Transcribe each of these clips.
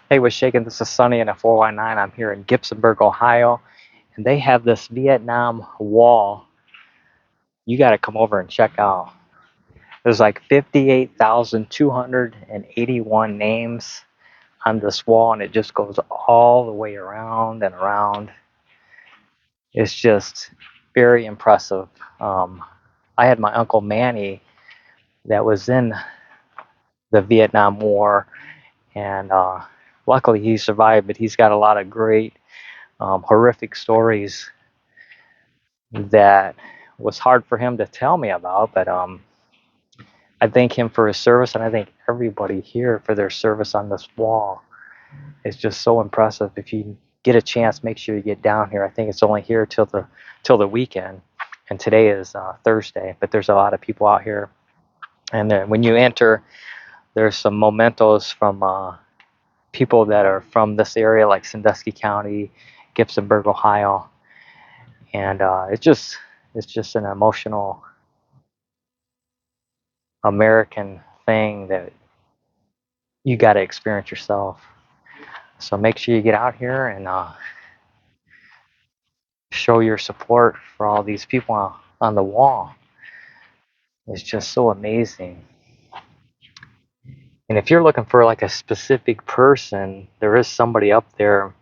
Hey, what's shaking? This is Sunny in a 419. I'm here in Gibsonburg, Ohio, and they have this Vietnam wall you got to come over and check out. There's like 58,281 names on this wall, and it just goes all the way around and around. It's just very impressive. Um, I had my Uncle Manny that was in the Vietnam War, and luckily he survived, but he's got a lot of great, horrific stories that was hard for him to tell me about, but I thank him for his service, and I thank everybody here for their service on this wall. It's just so impressive. If you get a chance, make sure you get down here. I think it's only here till the weekend, and today is Thursday. But there's a lot of people out here, and then when you enter, there's some mementos from people that are from this area, like Sandusky County, Gibsonburg, Ohio, and it's just an emotional American thing that you got to experience yourself. So make sure you get out here and show your support for all these people on the wall. It's just so amazing. And if you're looking for like a specific person, there is somebody up there.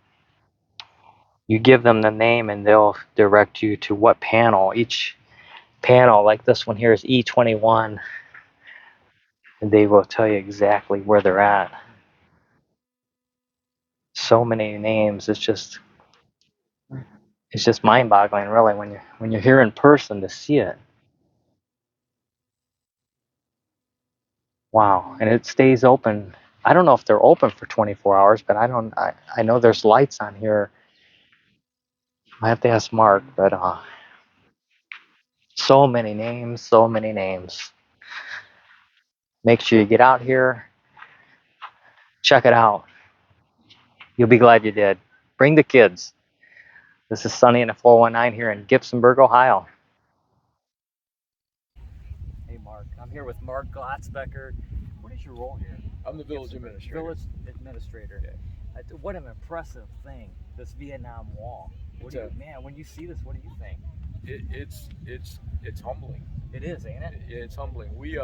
You give them the name and they'll direct you to what panel. Each panel, like this one here, is E21, and they will tell you exactly where they're at. So many names. It's just mind-boggling, really, when you're here in person to see it. Wow, and it stays open. I don't know if they're open for 24 hours, but I know there's lights on here. I have to ask Mark, but so many names, so many names. Make sure you get out here, check it out. You'll be glad you did. Bring the kids. This is Sunny in a 419 here in Gibsonburg, Ohio. Hey, Mark. I'm here with Mark Glotzbecker. What is your role here? I'm the village administrator. Village administrator. Yeah. What an impressive thing, this Vietnam Wall. Man, when you see this, what do you think? It's humbling. It is, ain't it? It's humbling. We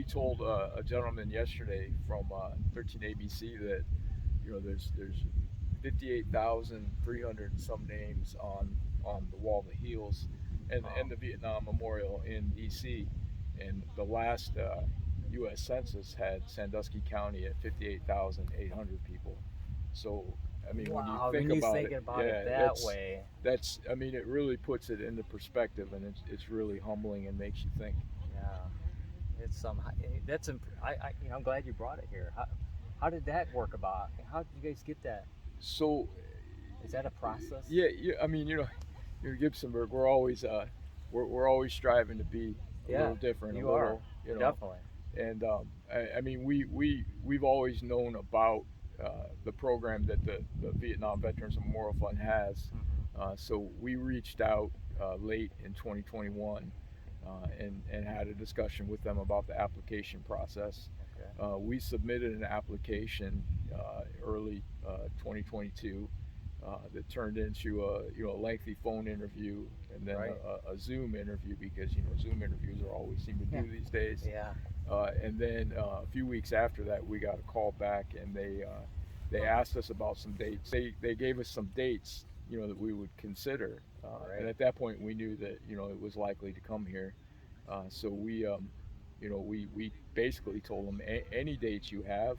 told a gentleman yesterday from 13 ABC that there's 58,300 and some names on the Wall that Heals and the Vietnam Memorial in DC, and the last U.S. Census had Sandusky County at 58,800 people. So I mean, Wow, when you think about yeah, it that way. that's I mean, it really puts it into perspective, and it's really humbling and makes you think. Yeah, it's that's I'm glad you brought it here. How did that work about? How did you guys get that? So Is that a process? yeah, I mean, here in Gibsonburg, we're always striving to be a Yeah, little different, you a are little, definitely. and I mean, we've always known about the program that the Vietnam Veterans Memorial Fund has. So we reached out late in 2021 and had a discussion with them about the application process. Okay. We submitted an application early 2022 that turned into a lengthy phone interview and then Right. a Zoom interview, because Zoom interviews are all we seem to do these days. Yeah. And then a few weeks after that, we got a call back, and they asked us about some dates. They gave us some dates, that we would consider. Right. And at that point, we knew that it was likely to come here. So we basically told them any dates you have.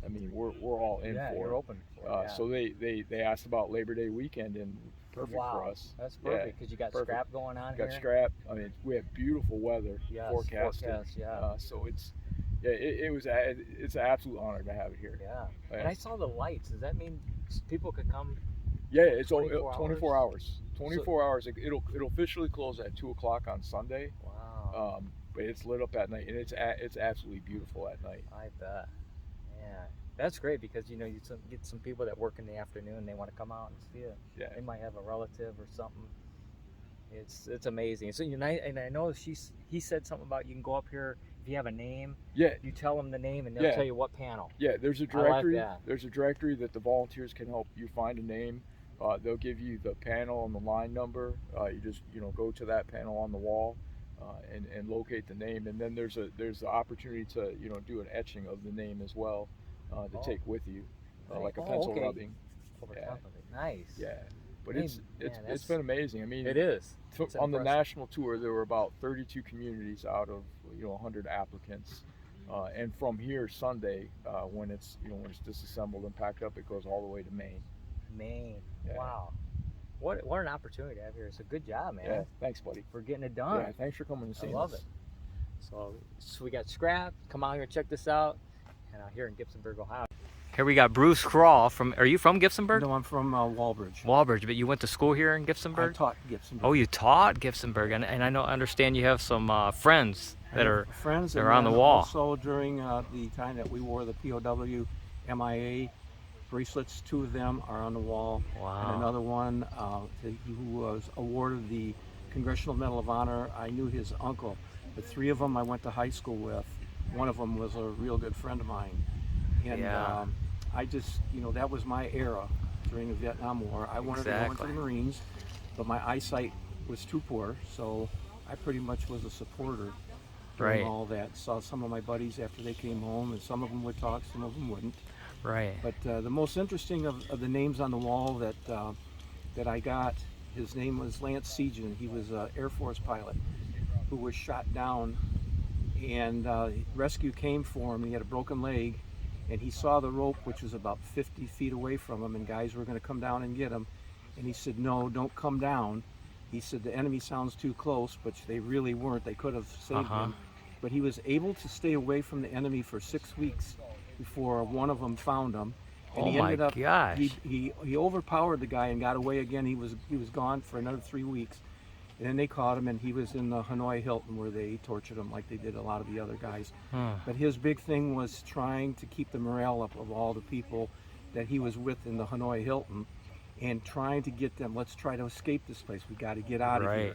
I mean, we're all in Yeah, for you're it. open for it. Yeah. So they asked about Labor Day weekend, and perfect for Wow, us. that's Yeah, perfect because you got perfect. scrap going on Got here. scrap. I mean, we have beautiful weather Yes, forecasted. forecast, yeah. So it's an absolute honor to have it here. Yeah. Yeah. And I saw the lights. Does that mean people could come? Yeah, it's 24 hours. 24 hours. It'll officially close at 2 o'clock on Sunday. Wow. But it's lit up at night, and it's absolutely beautiful at night. I bet. Yeah. That's great because you get some people that work in the afternoon. They want to come out and see it. Yeah. They might have a relative or something. It's amazing. So and I know he said something about you can go up here if you have a name, Yeah. you tell them the name and they'll Yeah. tell you what panel. Yeah, there's a I like directory. that. There's a directory that the volunteers can help you find a name. They'll give you the panel and the line number. You just go to that panel on the wall and locate the name. And then there's the opportunity to do an etching of the name as well to take with you, like a pencil okay. rubbing. Over Yeah. top of it. Nice. Yeah, but Man, it's been amazing. I mean, it is. On the national tour, there were about 32 communities out of 100 applicants. And from here Sunday, when it's disassembled and packed up, it goes all the way to Maine. Maine. Yeah. Wow. What an opportunity to have here. It's a good job, man. Yeah, thanks, buddy. For getting it done. Yeah, thanks for coming to see us. I love it. So we got scrap. Come out here and check this out. And here in Gibsonburg, Ohio. Here we got Bruce Crawl from. Are you from Gibsonburg? No, I'm from Walbridge. Walbridge, but you went to school here in Gibsonburg? I taught Gibsonburg. Oh, you taught Gibsonburg, and I understand you have some friends that are friends that are on the wall. Also, during the time that we wore the POW MIA bracelets, 2 of them are on the wall. Wow. And another one who was awarded the Congressional Medal of Honor. I knew his uncle. The 3 of them I went to high school with. One of them was a real good friend of mine. And yeah. I just, that was my era during the Vietnam War. I wanted to go into the Marines, but my eyesight was too poor, so I pretty much was a supporter during all that. Saw some of my buddies after they came home, and some of them would talk, some of them wouldn't. Right. But the most interesting of the names on the wall that I got, his name was Lance Sejan. He was an Air Force pilot who was shot down, and rescue came for him. He had a broken leg, and he saw the rope, which was about 50 feet away from him, and guys were going to come down and get him. And he said, "No, don't come down." He said, "The enemy sounds too close," but they really weren't. They could have saved him. But he was able to stay away from the enemy for 6 weeks before one of them found him. And he ended up, gosh. He overpowered the guy and got away again. He was gone for another 3 weeks. And then they caught him, and he was in the Hanoi Hilton where they tortured him like they did a lot of the other guys. But his big thing was trying to keep the morale up of all the people that he was with in the Hanoi Hilton and trying to get them, let's try to escape this place. We got to get out of here.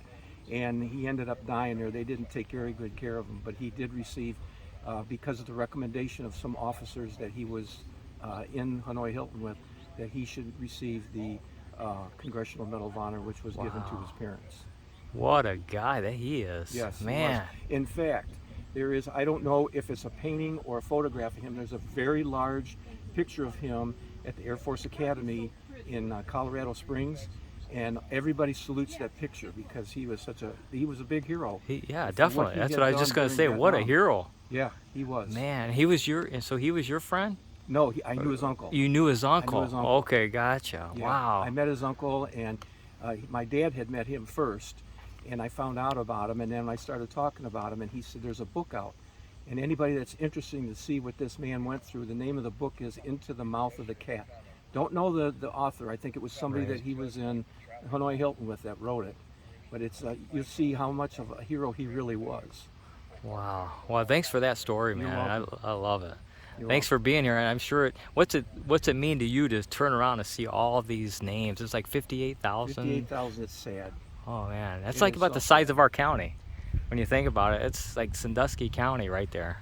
And he ended up dying there. They didn't take very good care of him, but he did receive, because of the recommendation of some officers that he was in Hanoi Hilton with, that he should receive the Congressional Medal of Honor, which was given to his parents. What a guy that he is. Yes, man. In fact, there is, I don't know if it's a painting or a photograph of him, there's a very large picture of him at the Air Force Academy in Colorado Springs, and everybody salutes that picture because he was a big hero. Yeah, definitely. That's what I was just going to say. What a hero. Yeah, he was. Man, he was your friend? No, I knew his uncle. You knew his uncle? I knew his uncle. Okay, gotcha. Yeah, wow. I met his uncle, and my dad had met him first, and I found out about him, and then I started talking about him, and he said there's a book out, and anybody that's interested to see what this man went through, the name of the book is Into the Mouth of the Cat. Don't know the author. I think it was somebody that he was in Hanoi Hilton with that wrote it, but it's you'll see how much of a hero he really was. Wow. Well, thanks for that story, man. I love it. You're Thanks for being here, and I'm sure what's it mean to you to turn around and see all of these names? It's like 58,000. 58,000. It's sad. Oh man, that's like about the size of our county. When you think about it, it's like Sandusky County right there.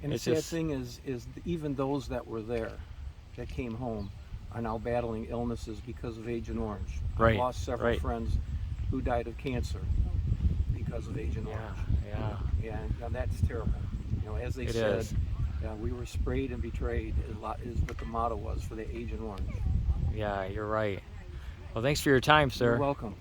And the sad thing is even those that were there, that came home, are now battling illnesses because of Agent Orange. I've lost several friends who died of cancer because of Agent Orange. Yeah, and that's terrible. As they said, we were sprayed and betrayed is what the motto was for the Agent Orange. Yeah, you're right. Well, thanks for your time, sir. You're welcome.